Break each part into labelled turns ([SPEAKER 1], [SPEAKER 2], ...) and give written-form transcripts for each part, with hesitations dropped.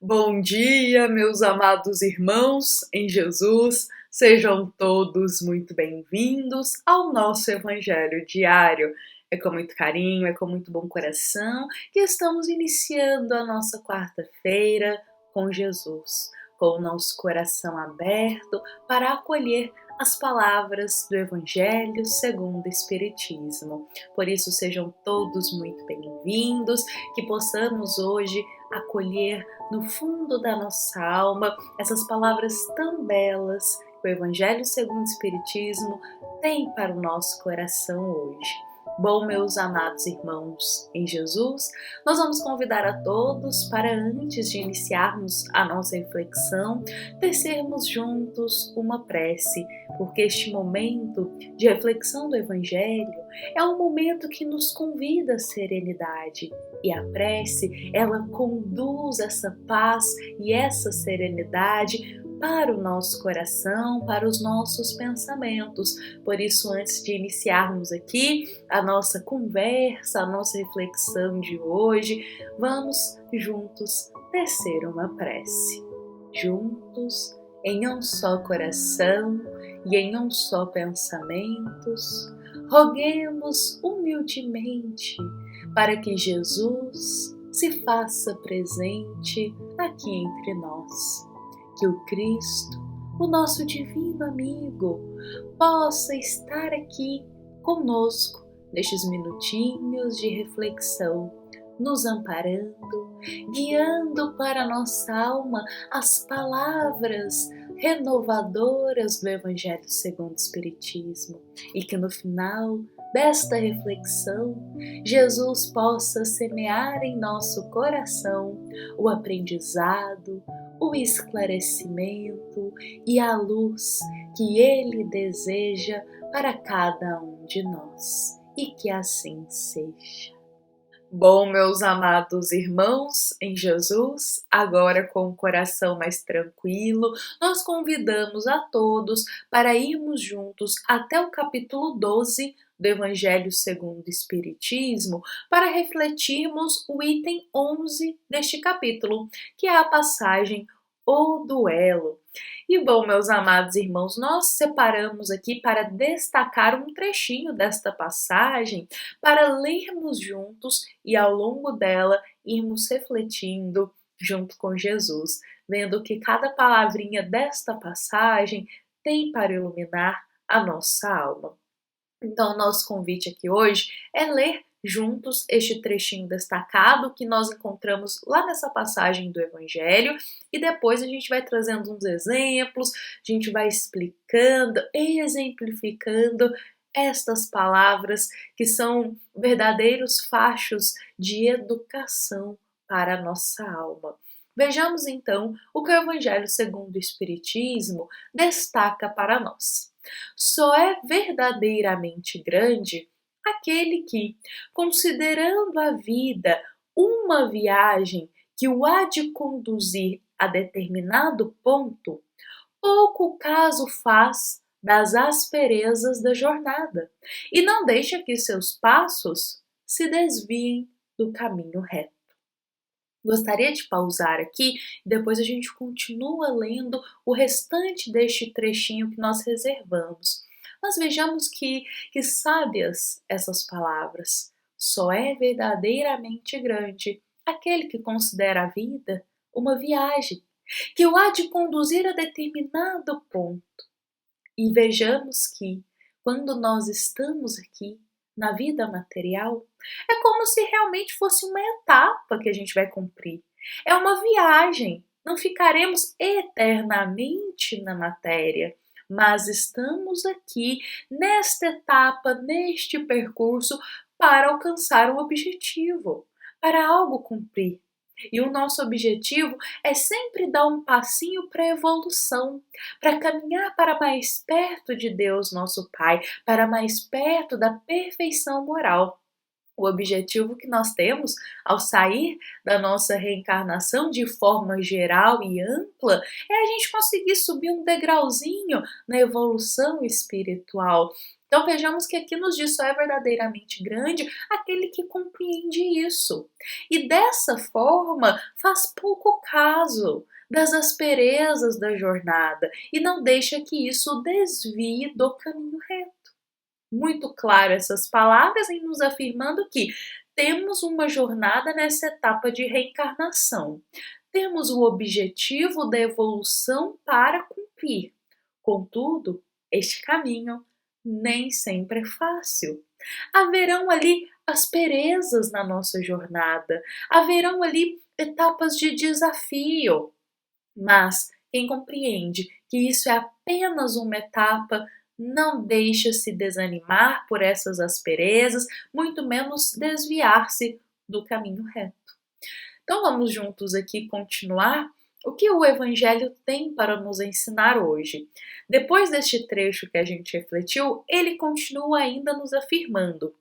[SPEAKER 1] Bom dia, meus amados irmãos em Jesus, sejam todos muito bem-vindos ao nosso Evangelho diário. É com muito carinho, é com muito bom coração que estamos iniciando a nossa quarta-feira com Jesus, com o nosso coração aberto para acolher as palavras do Evangelho segundo o Espiritismo. Por isso, sejam todos muito bem-vindos, que possamos hoje acolher no fundo da nossa alma essas palavras tão belas que o Evangelho segundo o Espiritismo tem para o nosso coração hoje. Bom, meus amados irmãos em Jesus, nós vamos convidar a todos para, antes de iniciarmos a nossa reflexão, tecermos juntos uma prece, porque este momento de reflexão do Evangelho é um momento que nos convida à serenidade. E a prece, ela conduz essa paz e essa serenidade para o nosso coração, para os nossos pensamentos. Por isso, antes de iniciarmos aqui a nossa conversa, a nossa reflexão de hoje, vamos juntos tecer uma prece. Juntos, em um só coração e em um só pensamentos, roguemos humildemente para que Jesus se faça presente aqui entre nós. Que o Cristo, o nosso divino amigo, possa estar aqui conosco nestes minutinhos de reflexão, nos amparando, guiando para a nossa alma as palavras renovadoras do Evangelho segundo o Espiritismo, e que no final desta reflexão, Jesus possa semear em nosso coração o aprendizado, o esclarecimento e a luz que Ele deseja para cada um de nós. E que assim seja. Bom, meus amados irmãos em Jesus, agora com o coração mais tranquilo, nós convidamos a todos para irmos juntos até o capítulo 12 do Evangelho segundo o Espiritismo, para refletirmos o item 11 deste capítulo, que é a passagem O Duelo. E bom, meus amados irmãos, nós separamos aqui para destacar um trechinho desta passagem, para lermos juntos e ao longo dela irmos refletindo junto com Jesus, vendo que cada palavrinha desta passagem tem para iluminar a nossa alma. Então, o nosso convite aqui hoje é ler juntos este trechinho destacado que nós encontramos lá nessa passagem do Evangelho, e depois a gente vai trazendo uns exemplos, a gente vai explicando, exemplificando estas palavras que são verdadeiros fachos de educação para a nossa alma. Vejamos então o que o Evangelho segundo o Espiritismo destaca para nós. Só é verdadeiramente grande aquele que, considerando a vida uma viagem que o há de conduzir a determinado ponto, pouco caso faz das asperezas da jornada e não deixa que seus passos se desviem do caminho reto. Gostaria de pausar aqui e depois a gente continua lendo o restante deste trechinho que nós reservamos. Mas vejamos que sábias essas palavras. Só é verdadeiramente grande aquele que considera a vida uma viagem, que o há de conduzir a determinado ponto. E vejamos que, quando nós estamos aqui, na vida material, é como se realmente fosse uma etapa que a gente vai cumprir. É uma viagem. Não ficaremos eternamente na matéria, mas estamos aqui nesta etapa, neste percurso, para alcançar um objetivo, para algo cumprir. E o nosso objetivo é sempre dar um passinho para a evolução, para caminhar para mais perto de Deus, nosso Pai, para mais perto da perfeição moral. O objetivo que nós temos ao sair da nossa reencarnação de forma geral e ampla é a gente conseguir subir um degrauzinho na evolução espiritual. Então vejamos que aqui nos diz só é verdadeiramente grande aquele que compreende isso. E dessa forma faz pouco caso das asperezas da jornada e não deixa que isso o desvie do caminho reto. Muito claro essas palavras em nos afirmando que temos uma jornada nessa etapa de reencarnação. Temos o objetivo da evolução para cumprir. Contudo, este caminho nem sempre é fácil. Haverão ali asperezas na nossa jornada, haverão ali etapas de desafio, mas quem compreende que isso é apenas uma etapa não deixa se desanimar por essas asperezas, muito menos desviar-se do caminho reto. Então vamos juntos aqui continuar o que o Evangelho tem para nos ensinar hoje. Depois deste trecho que a gente refletiu, ele continua ainda nos afirmando: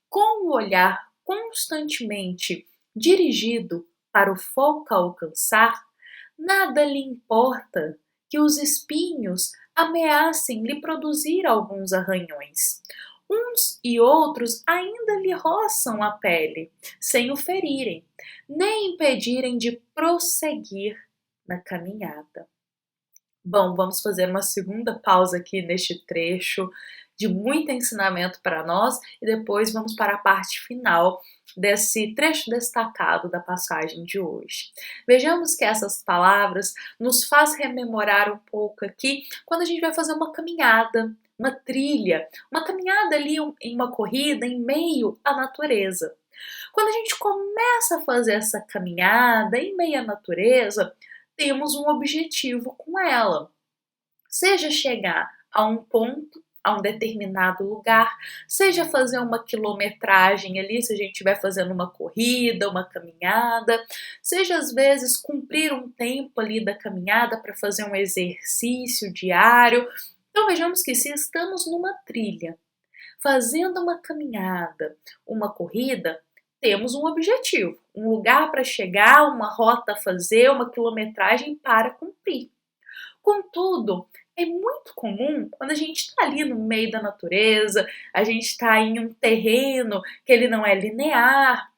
[SPEAKER 1] com o olhar constantemente dirigido para o foco a alcançar, nada lhe importa que os espinhos ameacem lhe produzir alguns arranhões. Uns e outros ainda lhe roçam a pele, sem o ferirem, nem impedirem de prosseguir na caminhada. Bom, vamos fazer uma segunda pausa aqui neste trecho de muito ensinamento para nós e depois vamos para a parte final desse trecho destacado da passagem de hoje. Vejamos que essas palavras nos faz rememorar um pouco aqui quando a gente vai fazer uma caminhada, uma trilha, uma caminhada ali em uma corrida em meio à natureza. Quando a gente começa a fazer essa caminhada em meio à natureza, temos um objetivo com ela. Seja chegar a um ponto, a um determinado lugar, seja fazer uma quilometragem ali, se a gente estiver fazendo uma corrida, uma caminhada, seja às vezes cumprir um tempo ali da caminhada para fazer um exercício diário. Então vejamos que se estamos numa trilha, fazendo uma caminhada, uma corrida, temos um objetivo, um lugar para chegar, uma rota a fazer, uma quilometragem para cumprir. Contudo, é muito comum quando a gente está ali no meio da natureza, a gente está em um terreno que ele não é linear,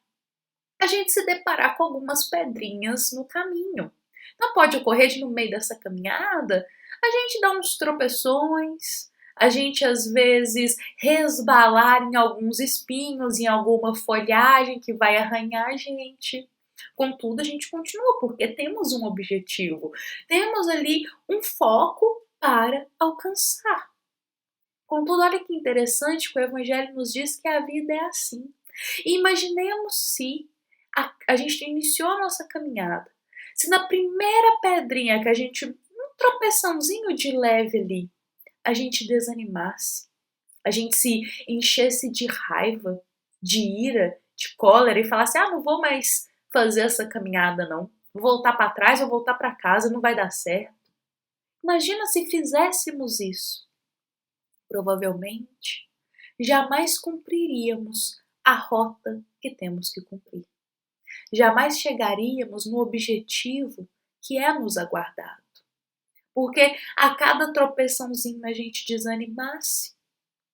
[SPEAKER 1] a gente se deparar com algumas pedrinhas no caminho. Então pode ocorrer de no meio dessa caminhada a gente dar uns tropeções, a gente às vezes resbalar em alguns espinhos, em alguma folhagem que vai arranhar a gente. Contudo, a gente continua porque temos um objetivo, temos ali um foco para alcançar. Contudo, olha que interessante que o Evangelho nos diz que a vida é assim. E imaginemos se a gente iniciou a nossa caminhada, se na primeira pedrinha que a gente, um tropeçãozinho de leve ali, a gente desanimasse, a gente se enchesse de raiva, de ira, de cólera e falasse: ah, não vou mais fazer essa caminhada não, vou voltar para trás, vou voltar para casa, não vai dar certo. Imagina se fizéssemos isso. Provavelmente jamais cumpriríamos a rota que temos que cumprir. Jamais chegaríamos no objetivo que é nos aguardado. Porque a cada tropeçãozinho a gente desanimasse,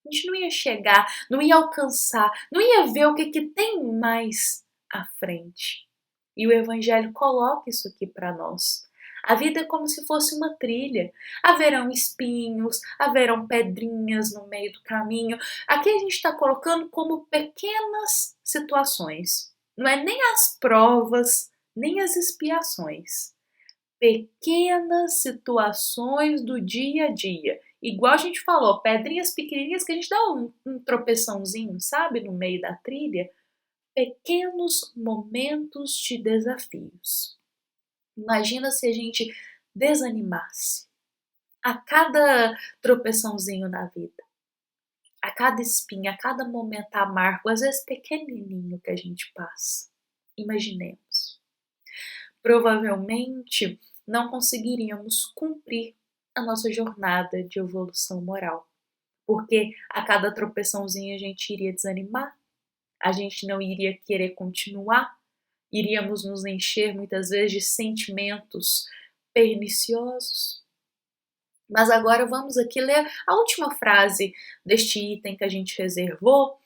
[SPEAKER 1] a gente não ia chegar, não ia alcançar, não ia ver o que tem mais à frente. E o Evangelho coloca isso aqui para nós. A vida é como se fosse uma trilha. Haverão espinhos, haverão pedrinhas no meio do caminho. Aqui a gente está colocando como pequenas situações. Não é nem as provas, nem as expiações. Pequenas situações do dia a dia. Igual a gente falou, pedrinhas pequenininhas que a gente dá um tropeçãozinho, sabe, no meio da trilha. Pequenos momentos de desafios. Imagina se a gente desanimasse a cada tropeçãozinho na vida, a cada espinha, a cada momento amargo, às vezes pequenininho que a gente passa. Imaginemos. Provavelmente não conseguiríamos cumprir a nossa jornada de evolução moral, porque a cada tropeçãozinho a gente iria desanimar, a gente não iria querer continuar, iríamos nos encher muitas vezes de sentimentos perniciosos. Mas agora vamos aqui ler a última frase deste item que a gente reservou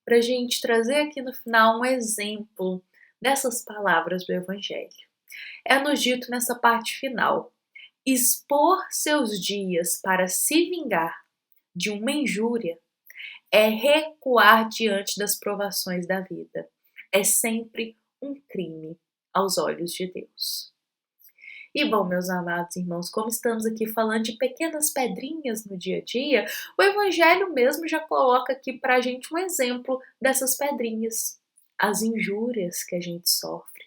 [SPEAKER 1] para a gente trazer aqui no final um exemplo dessas palavras do Evangelho. É nos dito nessa parte final: expor seus dias para se vingar de uma injúria é recuar diante das provações da vida. É sempre um crime aos olhos de Deus. E bom, meus amados irmãos, como estamos aqui falando de pequenas pedrinhas no dia a dia, o Evangelho mesmo já coloca aqui para a gente um exemplo dessas pedrinhas. As injúrias que a gente sofre.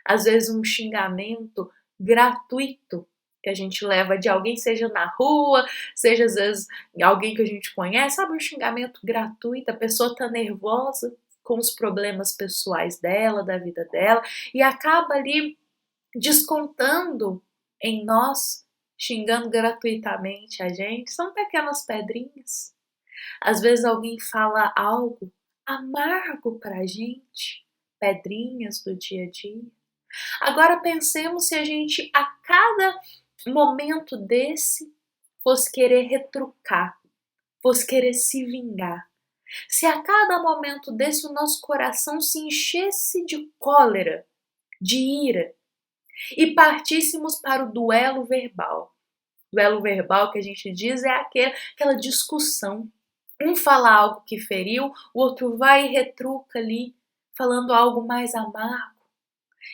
[SPEAKER 1] Às vezes um xingamento gratuito que a gente leva de alguém, seja na rua, seja às vezes alguém que a gente conhece, sabe, um xingamento gratuito, a pessoa tá nervosa com os problemas pessoais dela, da vida dela, e acaba ali descontando em nós, xingando gratuitamente a gente. São pequenas pedrinhas. Às vezes alguém fala algo amargo pra gente, pedrinhas do dia a dia. Agora pensemos se a gente, a cada momento desse, fosse querer retrucar, fosse querer se vingar. Se a cada momento desse o nosso coração se enchesse de cólera, de ira, e partíssemos para o duelo verbal. Duelo verbal que a gente diz é aquela discussão. Um fala algo que feriu, o outro vai e retruca ali, falando algo mais amargo.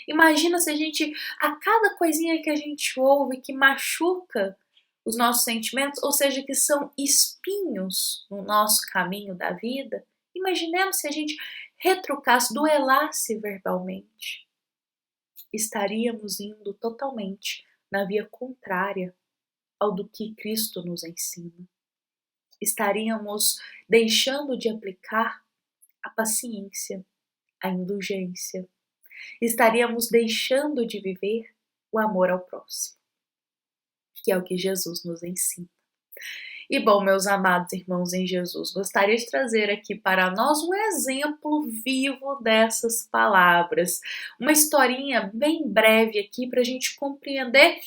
[SPEAKER 1] Imagina se a gente, a cada coisinha que a gente ouve que machuca os nossos sentimentos, ou seja, que são espinhos no nosso caminho da vida, imaginemos se a gente retrucasse, duelasse verbalmente. Estaríamos indo totalmente na via contrária ao do que Cristo nos ensina. Estaríamos deixando de aplicar a paciência, a indulgência. Estaríamos deixando de viver o amor ao próximo, que é o que Jesus nos ensina. E bom, meus amados irmãos em Jesus, gostaria de trazer aqui para nós um exemplo vivo dessas palavras. Uma historinha bem breve aqui para a gente compreender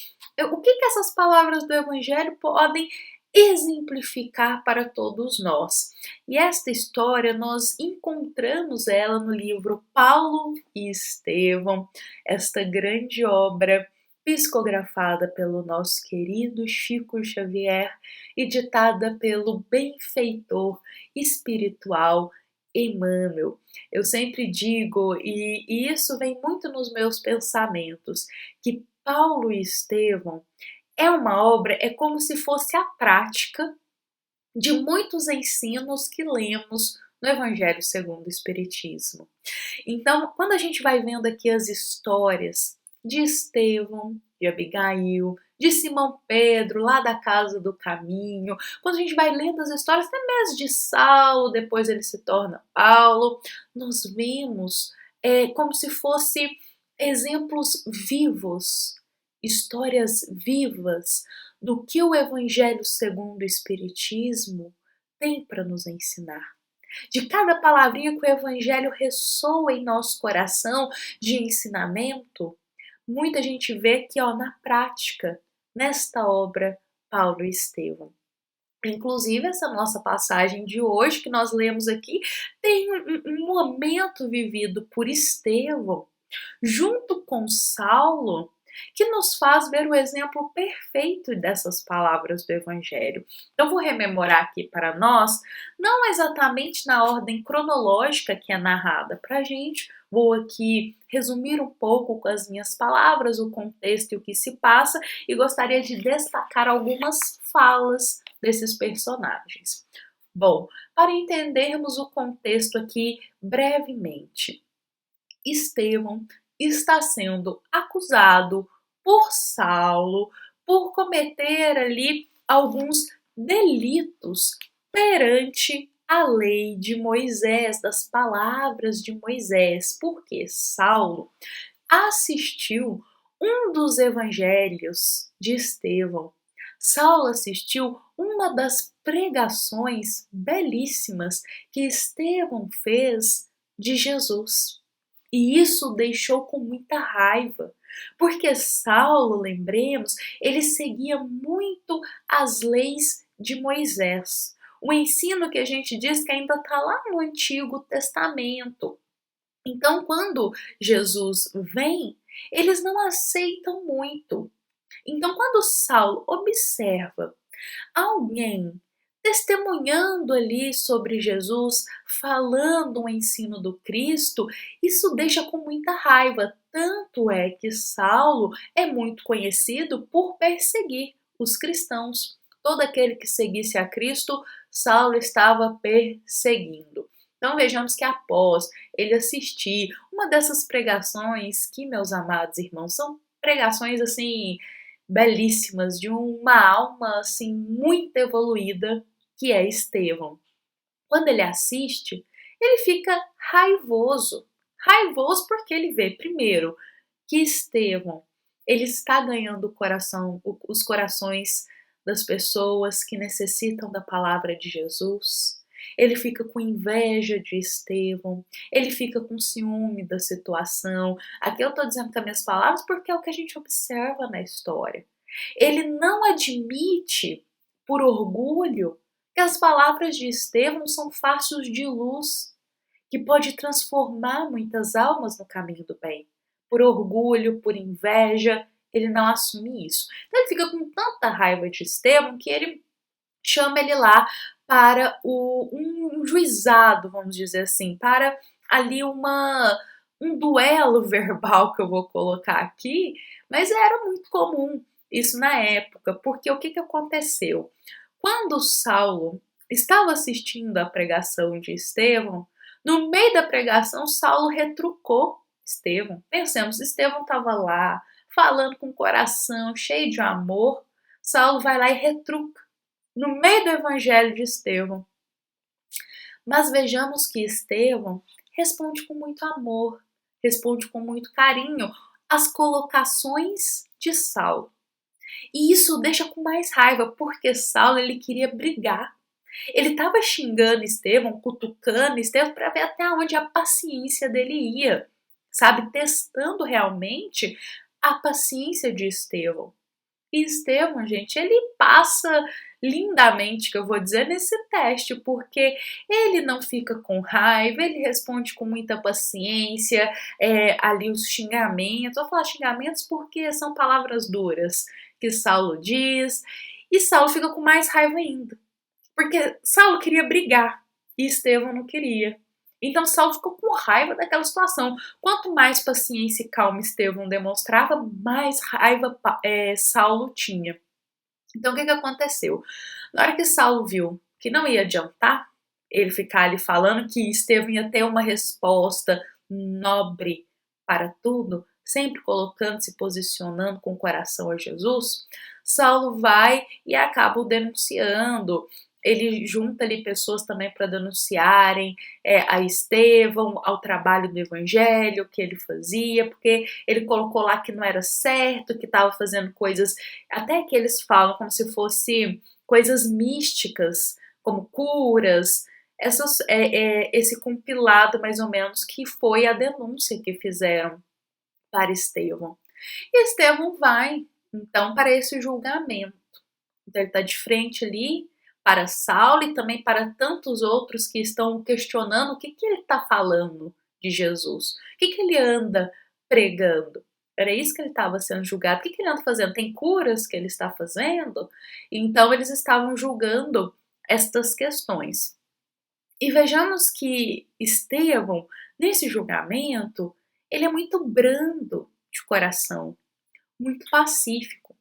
[SPEAKER 1] o que essas palavras do Evangelho podem exemplificar para todos nós. E esta história nós encontramos ela no livro Paulo e Estevão, esta grande obra psicografada pelo nosso querido Chico Xavier e ditada pelo benfeitor espiritual Emmanuel. Eu sempre digo, e isso vem muito nos meus pensamentos, que Paulo e Estevão é uma obra, é como se fosse a prática de muitos ensinos que lemos no Evangelho segundo o Espiritismo. Então, quando a gente vai vendo aqui as histórias de Estevão, de Abigail, de Simão Pedro, lá da Casa do Caminho, quando a gente vai lendo as histórias até mesmo de Saulo, depois ele se torna Paulo, nós vemos como se fosse exemplos vivos, histórias vivas do que o Evangelho segundo o Espiritismo tem para nos ensinar. De cada palavrinha que o Evangelho ressoa em nosso coração de ensinamento, muita gente vê que na prática, nesta obra, Paulo e Estevão. Inclusive, essa nossa passagem de hoje que nós lemos aqui tem um momento vivido por Estevão, junto com Saulo, que nos faz ver o exemplo perfeito dessas palavras do Evangelho. Eu vou rememorar aqui para nós, não exatamente na ordem cronológica que é narrada para a gente, vou aqui resumir um pouco com as minhas palavras o contexto e o que se passa, e gostaria de destacar algumas falas desses personagens. Bom, para entendermos o contexto aqui brevemente, Estevão está sendo acusado por Saulo por cometer ali alguns delitos perante a lei de Moisés, das palavras de Moisés, porque Saulo assistiu um dos evangelhos de Estevão. Saulo assistiu uma das pregações belíssimas que Estevão fez de Jesus. E isso o deixou com muita raiva, Porque Saulo, lembremos, ele seguia muito as leis de Moisés. O ensino que a gente diz que ainda está lá no Antigo Testamento. Então, quando Jesus vem, eles não aceitam muito. Então, quando Saulo observa alguém testemunhando ali sobre Jesus, falando o ensino do Cristo, isso deixa com muita raiva. Tanto é que Saulo é muito conhecido por perseguir os cristãos. Todo aquele que seguisse a Cristo, Saulo estava perseguindo. Então vejamos que após ele assistir uma dessas pregações, que meus amados irmãos, são pregações assim belíssimas de uma alma assim muito evoluída, que é Estevão. Quando ele assiste, ele fica raivoso. Raivoso porque ele vê primeiro que Estevão, ele está ganhando os corações das pessoas que necessitam da palavra de Jesus. Ele fica com inveja de Estevão, ele fica com ciúme da situação. Aqui eu estou dizendo com as minhas palavras porque é o que a gente observa na história. Ele não admite, por orgulho, que as palavras de Estevão são fachos de luz, que pode transformar muitas almas no caminho do bem. Por orgulho, por inveja, ele não assume isso. Então ele fica com tanta raiva de Estevão que ele chama ele lá para um juizado, vamos dizer assim, para ali um duelo verbal que eu vou colocar aqui, mas era muito comum isso na época, porque o que aconteceu? Quando Saulo estava assistindo a pregação de Estevão, no meio da pregação, Saulo retrucou Estevão. Pensemos, Estevão estava lá, falando com o coração cheio de amor. Saulo vai lá e retruca no meio do evangelho de Estevão. Mas vejamos que Estevão responde com muito amor, responde com muito carinho às colocações de Saulo. E isso deixa com mais raiva, porque Saulo ele queria brigar. Ele estava xingando Estevão, cutucando Estevão para ver até onde a paciência dele ia, sabe? Testando realmente a paciência de Estevão. E Estevão, gente, ele passa lindamente, que eu vou dizer, nesse teste, porque ele não fica com raiva, ele responde com muita paciência, ali os xingamentos. Vou falar xingamentos porque são palavras duras que Saulo diz, e Saulo fica com mais raiva ainda, porque Saulo queria brigar e Estevão não queria. Então Saulo ficou com raiva daquela situação. Quanto mais paciência e calma Estevão demonstrava, mais raiva Saulo tinha. Então o que aconteceu? Na hora que Saulo viu que não ia adiantar ele ficar ali falando que Estevão ia ter uma resposta nobre para tudo, sempre colocando, se posicionando com o coração a Jesus, Saulo vai e acaba o denunciando. Ele junta ali pessoas também para denunciarem a Estevão, ao trabalho do evangelho que ele fazia, porque ele colocou lá que não era certo, que estava fazendo coisas, até que eles falam como se fosse coisas místicas, como curas, esse compilado mais ou menos que foi a denúncia que fizeram para Estevão. E Estevão vai então para esse julgamento. Então ele está de frente ali para Saulo e também para tantos outros que estão questionando o que ele está falando de Jesus, o que ele anda pregando. Era isso que ele estava sendo julgado. O que ele anda fazendo? Tem curas que ele está fazendo? Então eles estavam julgando estas questões. E vejamos que Estevão, nesse julgamento, ele é muito brando de coração, muito pacífico.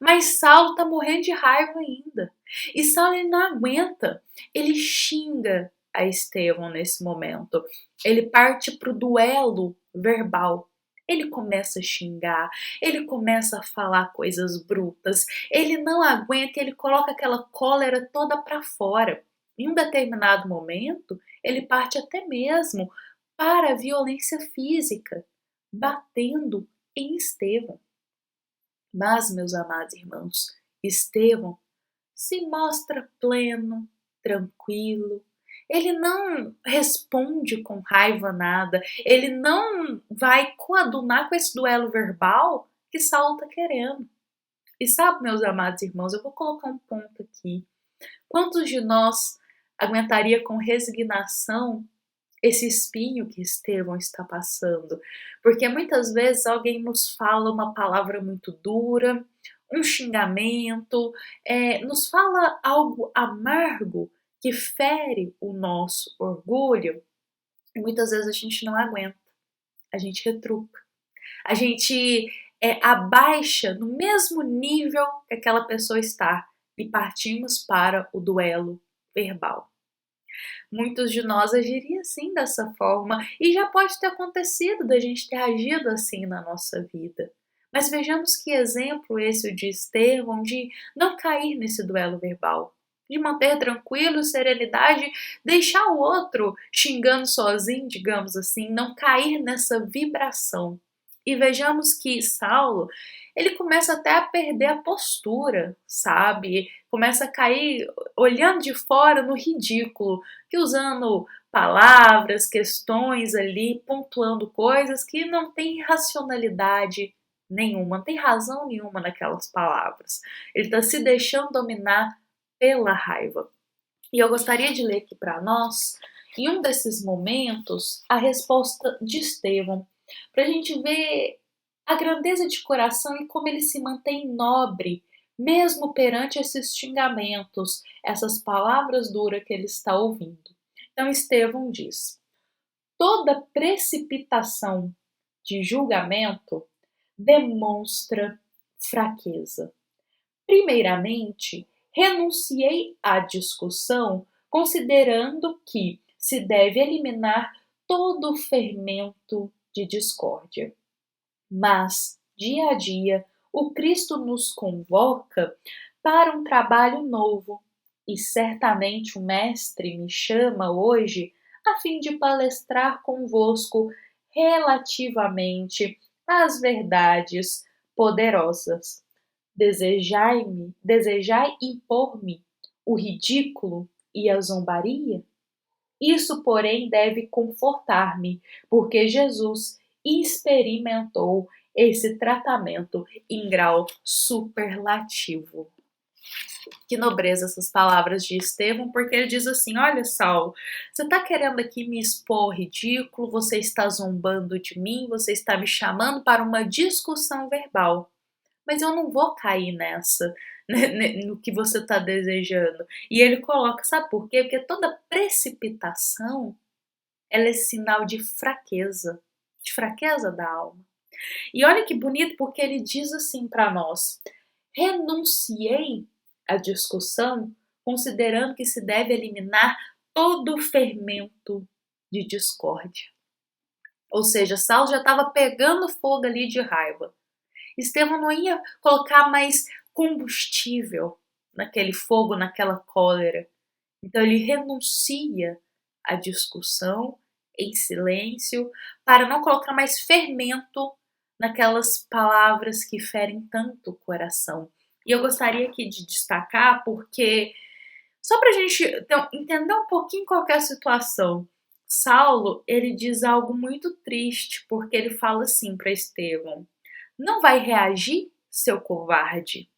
[SPEAKER 1] Mas Saulo está morrendo de raiva ainda. E Saulo ele não aguenta. Ele xinga a Estevão nesse momento. Ele parte para o duelo verbal. Ele começa a xingar, ele começa a falar coisas brutas, ele não aguenta, ele coloca aquela cólera toda para fora. Em um determinado momento, ele parte até mesmo para a violência física, batendo em Estevão. Mas, meus amados irmãos, Estevão se mostra pleno, tranquilo, ele não responde com raiva nada, ele não vai coadunar com esse duelo verbal que Saulo está querendo. E sabe, meus amados irmãos, eu vou colocar um ponto aqui. Quantos de nós aguentaria com resignação esse espinho que Estevão está passando? Porque muitas vezes alguém nos fala uma palavra muito dura, um xingamento, nos fala algo amargo que fere o nosso orgulho, e muitas vezes a gente não aguenta, a gente retruca, a gente abaixa no mesmo nível que aquela pessoa está e partimos para o duelo verbal. Muitos de nós agiriam assim, dessa forma, e já pode ter acontecido da gente ter agido assim na nossa vida. Mas vejamos que exemplo esse o de Estevão, de não cair nesse duelo verbal, de manter tranquilo, serenidade, deixar o outro xingando sozinho, digamos assim, não cair nessa vibração. E vejamos que Saulo, ele começa até a perder a postura, sabe? Começa a cair olhando de fora no ridículo, que usando palavras, questões ali, pontuando coisas que não tem racionalidade nenhuma, não tem razão nenhuma naquelas palavras. Ele está se deixando dominar pela raiva. E eu gostaria de ler aqui para nós, em um desses momentos, a resposta de Estevão, para a gente ver a grandeza de coração e como ele se mantém nobre, mesmo perante esses xingamentos, essas palavras duras que ele está ouvindo. Então Estevão diz: toda precipitação de julgamento demonstra fraqueza. Primeiramente, renunciei à discussão, considerando que se deve eliminar todo o fermento de discórdia. Mas, dia a dia, o Cristo nos convoca para um trabalho novo, e certamente o Mestre me chama hoje a fim de palestrar convosco relativamente às verdades poderosas. Desejai impor-me o ridículo e a zombaria? Isso, porém, deve confortar-me, porque Jesus experimentou esse tratamento em grau superlativo. Que nobreza essas palavras de Estevão, porque ele diz assim: olha, Saulo, você está querendo aqui me expor ridículo, você está zombando de mim, você está me chamando para uma discussão verbal. Mas eu não vou cair nessa, né, no que você está desejando. E ele coloca, sabe por quê? Porque toda precipitação, ela é sinal de fraqueza da alma. E olha que bonito, porque ele diz assim para nós: renunciei à discussão, considerando que se deve eliminar todo o fermento de discórdia. Ou seja, Saulo já estava pegando fogo ali de raiva. Estevão não ia colocar mais combustível naquele fogo, naquela cólera. Então ele renuncia à discussão em silêncio para não colocar mais fermento naquelas palavras que ferem tanto o coração. E eu gostaria aqui de destacar porque, só para a gente entender um pouquinho qual é a situação, Saulo, ele diz algo muito triste, porque ele fala assim para Estevão: não vai reagir, seu covarde?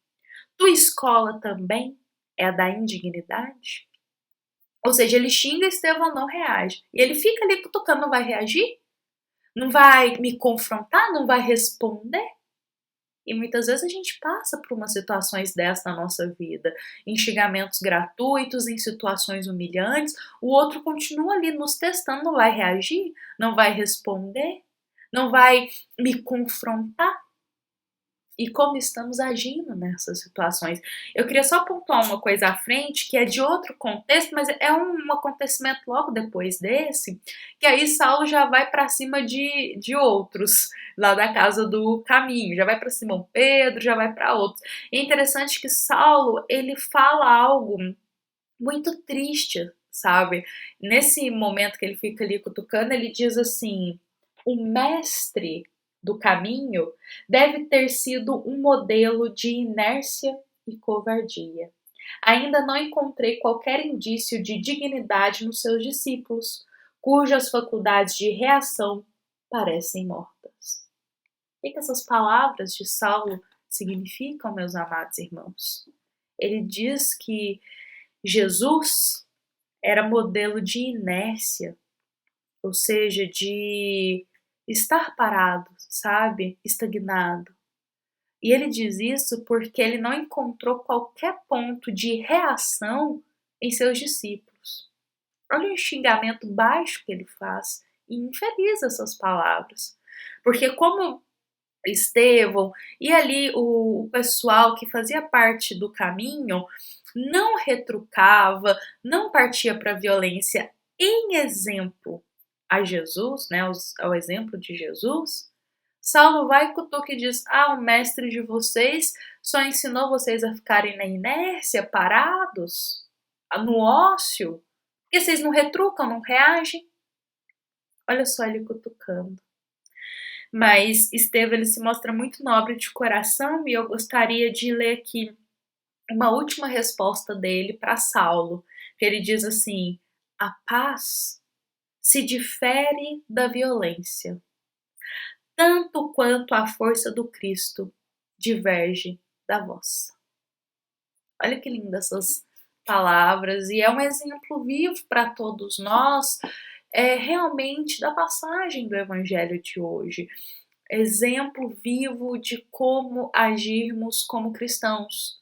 [SPEAKER 1] Tua escola também é a da indignidade? Ou seja, ele xinga, Estevão não reage. E ele fica ali cutucando, não vai reagir? Não vai me confrontar? Não vai responder? E muitas vezes a gente passa por umas situações dessas na nossa vida, em xingamentos gratuitos, em situações humilhantes, o outro continua ali nos testando, não vai reagir, não vai responder, não vai me confrontar. E como estamos agindo nessas situações. Eu queria só pontuar uma coisa à frente, que é de outro contexto, mas é um acontecimento logo depois desse, que aí Saulo já vai para cima de outros, lá da casa do caminho, já vai para Simão Pedro, já vai para outros. E é interessante que Saulo, ele fala algo muito triste, sabe? Nesse momento que ele fica ali cutucando, ele diz assim: o mestre do caminho deve ter sido um modelo de inércia e covardia. Ainda não encontrei qualquer indício de dignidade nos seus discípulos, cujas faculdades de reação parecem mortas. O que essas palavras de Saulo significam, meus amados irmãos? Ele diz que Jesus era modelo de inércia, ou seja, de estar parado, sabe? Estagnado. E ele diz isso porque ele não encontrou qualquer ponto de reação em seus discípulos. Olha o xingamento baixo que ele faz e infeliz essas palavras. Porque como Estevão e ali o pessoal que fazia parte do caminho não retrucava, não partia para a violência em exemplo a Jesus, né, ao exemplo de Jesus, Saulo vai e cutuca e diz: o mestre de vocês só ensinou vocês a ficarem na inércia, parados, no ócio, porque vocês não retrucam, não reagem. Olha só ele cutucando. Mas Estevão ele se mostra muito nobre de coração e eu gostaria de ler aqui uma última resposta dele para Saulo, que ele diz assim: a paz se difere da violência, tanto quanto a força do Cristo diverge da vossa. Olha que lindas essas palavras, e é um exemplo vivo para todos nós, realmente da passagem do Evangelho de hoje. Exemplo vivo de como agirmos como cristãos.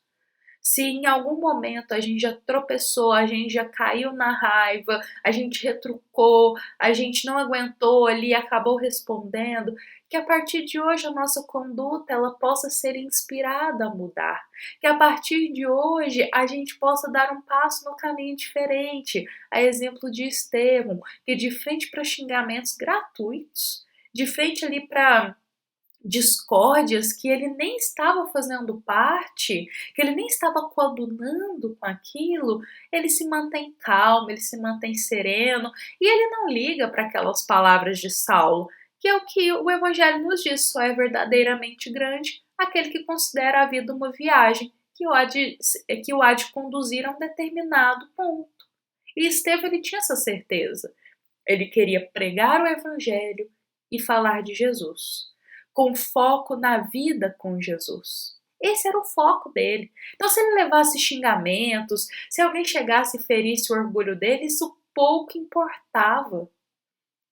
[SPEAKER 1] Se em algum momento a gente já tropeçou, a gente já caiu na raiva, a gente retrucou, a gente não aguentou ali e acabou respondendo, que a partir de hoje a nossa conduta ela possa ser inspirada a mudar. Que a partir de hoje a gente possa dar um passo no caminho diferente. A exemplo de Estevão, que de frente para xingamentos gratuitos, de frente ali para discórdias que ele nem estava fazendo parte, que ele nem estava coadunando com aquilo, ele se mantém calmo, ele se mantém sereno e ele não liga para aquelas palavras de Saulo, que é o que o Evangelho nos diz: só é verdadeiramente grande aquele que considera a vida uma viagem que o há de conduzir a um determinado ponto. E Estevão ele tinha essa certeza. Ele queria pregar o Evangelho e falar de Jesus, com foco na vida com Jesus. Esse era o foco dele. Então, se ele levasse xingamentos, se alguém chegasse e ferisse o orgulho dele, isso pouco importava.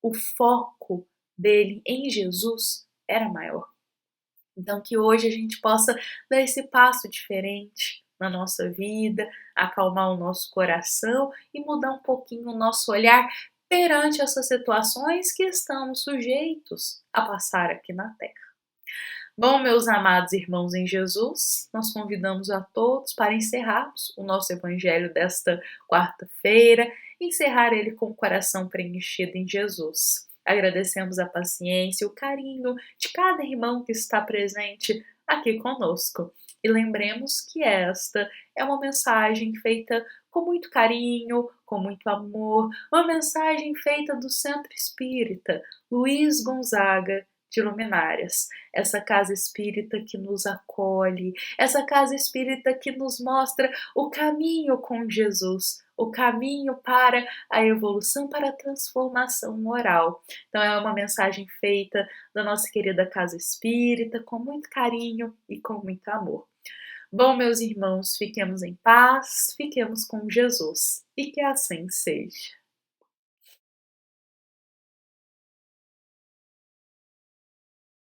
[SPEAKER 1] O foco dele em Jesus era maior. Então, que hoje a gente possa dar esse passo diferente na nossa vida, acalmar o nosso coração e mudar um pouquinho o nosso olhar perante essas situações que estamos sujeitos a passar aqui na Terra. Bom, meus amados irmãos em Jesus, nós convidamos a todos para encerrarmos o nosso evangelho desta quarta-feira, encerrar ele com o coração preenchido em Jesus. Agradecemos a paciência e o carinho de cada irmão que está presente aqui conosco. E lembremos que esta é uma mensagem feita com muito carinho, com muito amor, uma mensagem feita do Centro Espírita Luiz Gonzaga de Luminárias, essa casa espírita que nos acolhe, essa casa espírita que nos mostra o caminho com Jesus, o caminho para a evolução, para a transformação moral. Então é uma mensagem feita da nossa querida casa espírita, com muito carinho e com muito amor. Bom, meus irmãos, fiquemos em paz, fiquemos com Jesus e que assim seja.